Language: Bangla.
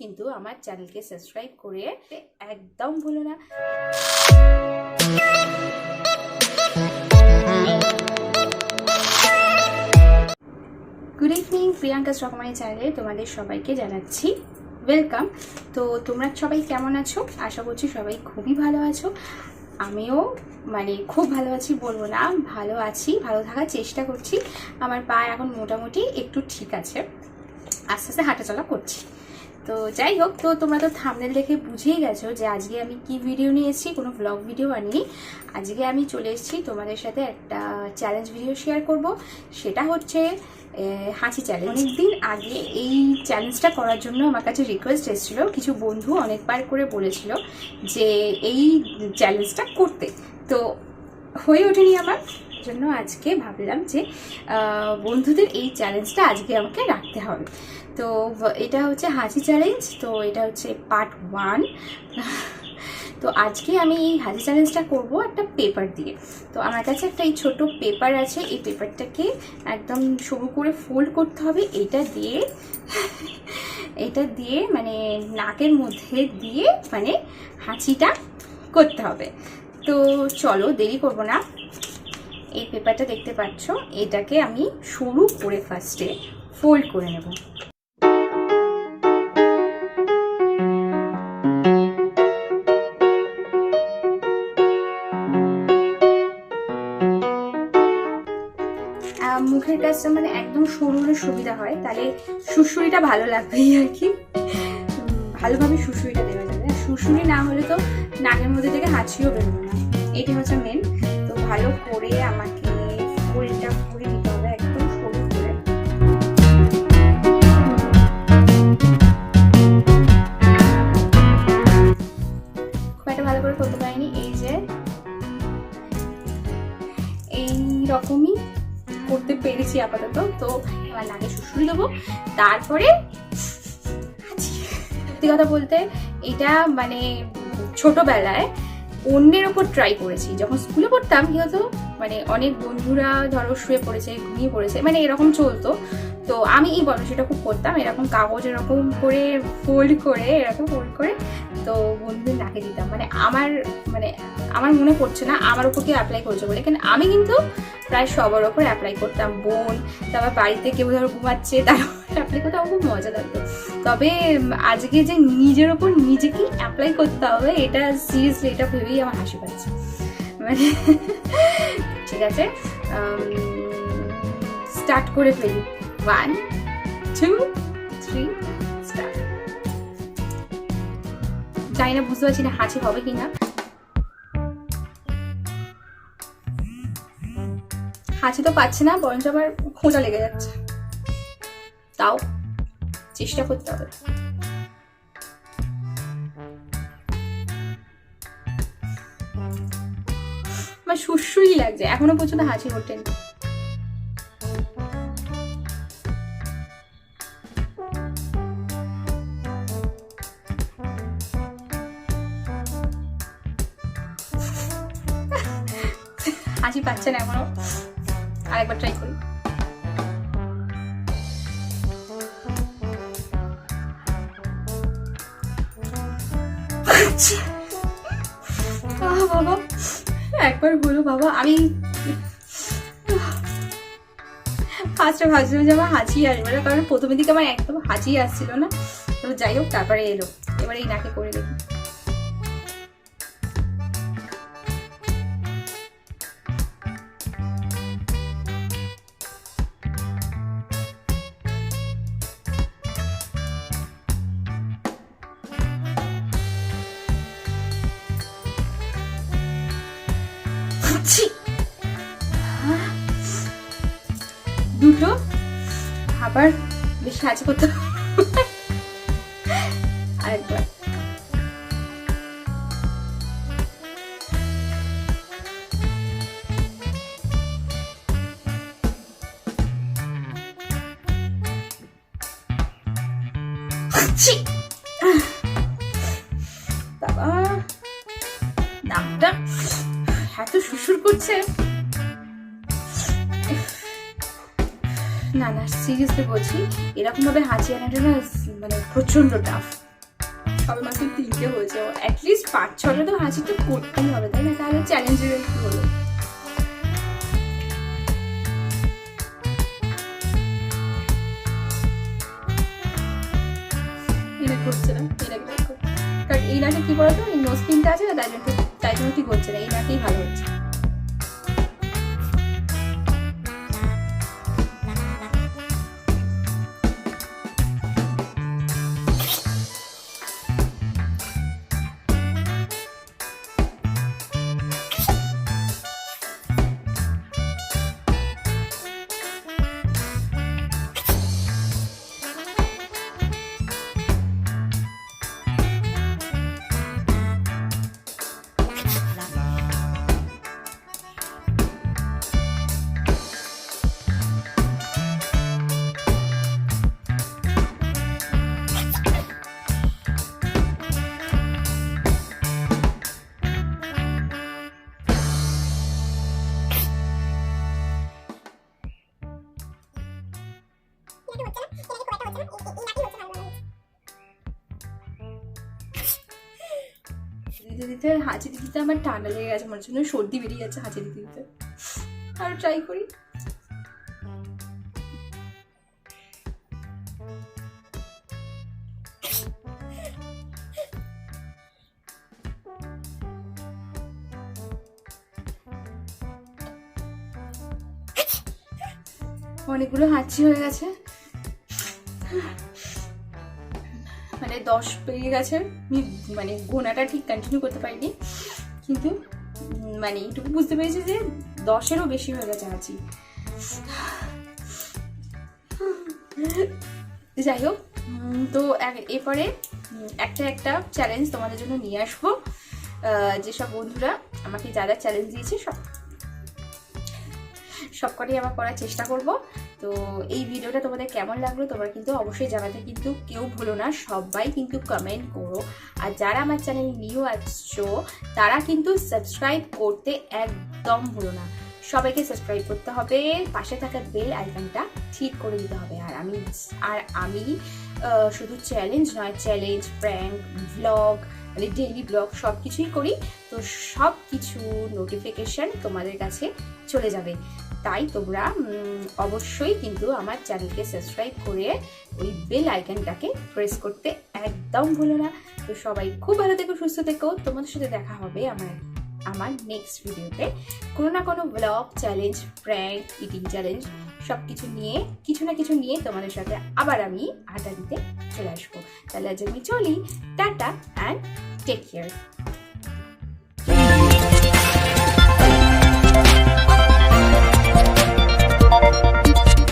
কিন্তু আমার চ্যানেলকে সাবস্ক্রাইব করে একদম ভুলো না। গুড ইভিনিং, প্রিয়াঙ্কাস রকমারি চ্যানেলে তোমাদের সবাইকে জানাচ্ছি ওয়েলকাম। তো তোমরা সবাই কেমন আছো? আশা করছি সবাই খুবই ভালো আছো। আমিও খুব ভালো আছি বলবো না, ভালো আছি, ভালো থাকার চেষ্টা করছি। আমার পা এখন মোটামুটি একটু ঠিক আছে, আস্তে আস্তে হাঁটাচলা করছি। তো যাই হোক, তো তোমরা তো থাম্বনেল দেখে বুঝেই গেছো যে আজকে আমি কি ভিডিও নিয়ে এসেছি। কোনো ব্লগ ভিডিও বানিয়ে আজকে আমি চলে এসেছি তোমাদের সাথে একটা চ্যালেঞ্জ ভিডিও শেয়ার করব। সেটা হচ্ছে হাঁচি চ্যালেঞ্জ। অনেকদিন আগে এই চ্যালেঞ্জটা করার জন্য আমার কাছে রিকোয়েস্ট এসেছিলো। কিছু বন্ধু অনেকবার করে বলেছিল যে এই চ্যালেঞ্জটা করতে, তো হয়ে ওঠেনি আমার জন্য। আজকে ভাবলাম যে বন্ধুদের এই চ্যালেঞ্জটা আজকে আমাকে রাখতে হবে। তো এটা হচ্ছে হাঁচি চ্যালেঞ্জ, তো এটা হচ্ছে পার্ট 1। তো আজকে আমি এই হাঁচি চ্যালেঞ্জটা করব একটা পেপার দিয়ে। তো আমার কাছে একটা এই ছোট পেপার আছে, এই পেপারটাকে একদম সরু করে ফোল্ড করতে হবে। এটা দিয়ে নাকের মধ্যে দিয়ে হাঁচিটা করতে হবে। তো চলো দেরি করব না, এই পেপারটা দেখতে পাচ্ছ, এটাকে আমি সরু করে ফার্স্টে ফোল্ড করে নেব। মুখের কাজটা একদম সরু হলে সুবিধা হয়, তাহলে সুড়সুড়িটা ভালো লাগবে আর কি, ভালোভাবে সুড়সুড়িটা দেওয়া যাবে। সুড়সুড়ি না হলে তো নাকের মধ্যে থেকে হাঁচিও বেরোবে না, এটি হচ্ছে মেন। তো ভালো করে আমাকে ফোল্ডটা করে দিতে হবে একদম সরু করে। খুব একটা ভালো করে করতে পারিনি, এই যে এই রকমই করতে পেরেছি আপাতত। তো এবার নাকে সুড়সুড়ি দেবো, তারপরে সত্যি কথা বলতে এটা ছোটবেলায় অন্যের ওপর ট্রাই করেছি। যখন স্কুলে পড়তাম কি হতো, অনেক বন্ধুরা ধরো শুয়ে পড়েছে, ঘুমিয়ে পড়েছে, এরকম চলতো। তো আমি এই বদমাশিটা খুব করতাম, এরকম কাগজ এরকম করে ফোল্ড করে তো বন্ধুদের নাকে দিতাম। আমার মনে পড়ছে না আমার ওপর কেউ অ্যাপ্লাই করেছে বলে, কিন্তু আমি কিন্তু প্রায় সবার ওপর অ্যাপ্লাই করতাম। বোন, তারপর বাড়িতে কেউ ধরো ঘুমাচ্ছে তার অ্যাপ্লাই করতে আমার খুব মজা লাগতো। তবে আজকে যে নিজের ওপর নিজেকেই অ্যাপ্লাই করতে হবে, এটা সিরিয়াসলি এটা ভেবেই আমার হাসি পাচ্ছে। ঠিক আছে, স্টার্ট করে ফেলি। 1 2 3 স্টার্ট। জানি না, বুঝতে পারছি না হাঁচি হবে কিনা। হাঁচি তো পাচ্ছে না, বরঞ্চ আমার খোঁচা লেগে যাচ্ছে। তাও চেষ্টা করতে হবে। আমার সুড়সুড়ি লাগছে, এখনো পর্যন্ত হাঁচি ওঠেনি। হাঁচি পাচ্ছে না এখনো, আরেকবার ট্রাই করি। বাবা একবার হলো বাবা, আমি ফার্স্টে ভাবছিলাম যে আমার হাঁচি আসবে না, কারণ প্রথমের দিকে আমার একদম হাঁচি আসছিল না। তো যাই হোক, তারপরে এলো। এবার এই নাকে করে দেখি। দুটো আবার বেশি হাঁচি করতে আরেকবার। বাবা নাকটা এত সুরসুর করছে। না না, সিরিয়াসলি বলছি, এরকম ভাবে হাঁচি আনাটা না প্রচন্ড টাফ। সবে মাত্র 3টে হয়েছে, অ্যাটলিস্ট 5-6টা তো হাসি তো করতেই হবে, তাই না? তাহলে চ্যালেঞ্জের একটু হলো। এটা করছে না, কারণ এই নাকে কি বলতো, এই নোজ পিনটা আছে না, তাই জন্য ঠিক হচ্ছে না, এই নাকেই ভালো হচ্ছে। দিতে দিতে হাঁচি দিতে আমার ঠান্ডা লেগে গেছে, মনে হচ্ছে সর্দি বেরিয়ে যাচ্ছে হাঁচি দিতে দিতে। আর ট্রাই করি। অনেকগুলো হাঁচি হয়ে গেছে, মানে 10 পেরিয়ে গেছে। আমি মানে গোনাটা ঠিক কন্টিনিউ করতে পারিনি, কিন্তু মানে এইটুকু বুঝতে পেরেছি যে 10-এরও বেশি হয়ে গেছে হাঁচি। যাই হোক, তো এরপরে একটা চ্যালেঞ্জ তোমাদের জন্য নিয়ে আসবো। যেসব বন্ধুরা আমাকে যা যা চ্যালেঞ্জ দিয়েছে সবকটাই আবার করার চেষ্টা করব। তো এই ভিডিওটা তোমাদের কেমন লাগলো তোমরা কিন্তু অবশ্যই জানাতে কিন্তু কেউ ভুলো না, সবাই কিন্তু কমেন্ট করো। আর যারা আমার চ্যানেল নিউ আসছো তারা কিন্তু সাবস্ক্রাইব করতে একদম ভুলো না, সবাইকে সাবস্ক্রাইব করতে হবে, পাশে থাকা বেল আইকনটা ঠিক করে দিতে হবে। আর আমি শুধু চ্যালেঞ্জ নয়, চ্যালেঞ্জ, প্র্যাঙ্ক, ভ্লগ, মানে ডেইলি ব্লগ সব কিছুই করি। তো সব কিছু নোটিফিকেশন তোমাদের কাছে চলে যাবে, তাই তোমরা অবশ্যই কিন্তু আমার চ্যানেলকে সাবস্ক্রাইব করে ওই বেল আইকনটাকে প্রেস করতে একদম ভুলো না। তো সবাই খুব ভালো থেকো, সুস্থ থেকো। তোমাদের সাথে দেখা হবে আমার নেক্সট ভিডিওতে, কোনো না কোনো blog, challenge, prank, eating challenge সব কিছু না কিছু নিয়ে তোমাদের সাথে আবার আমি আড্ডা দিতে চলে আসবো। তাহলে আজ আমি চলি, টাটা অ্যান্ড টেক কেয়ার।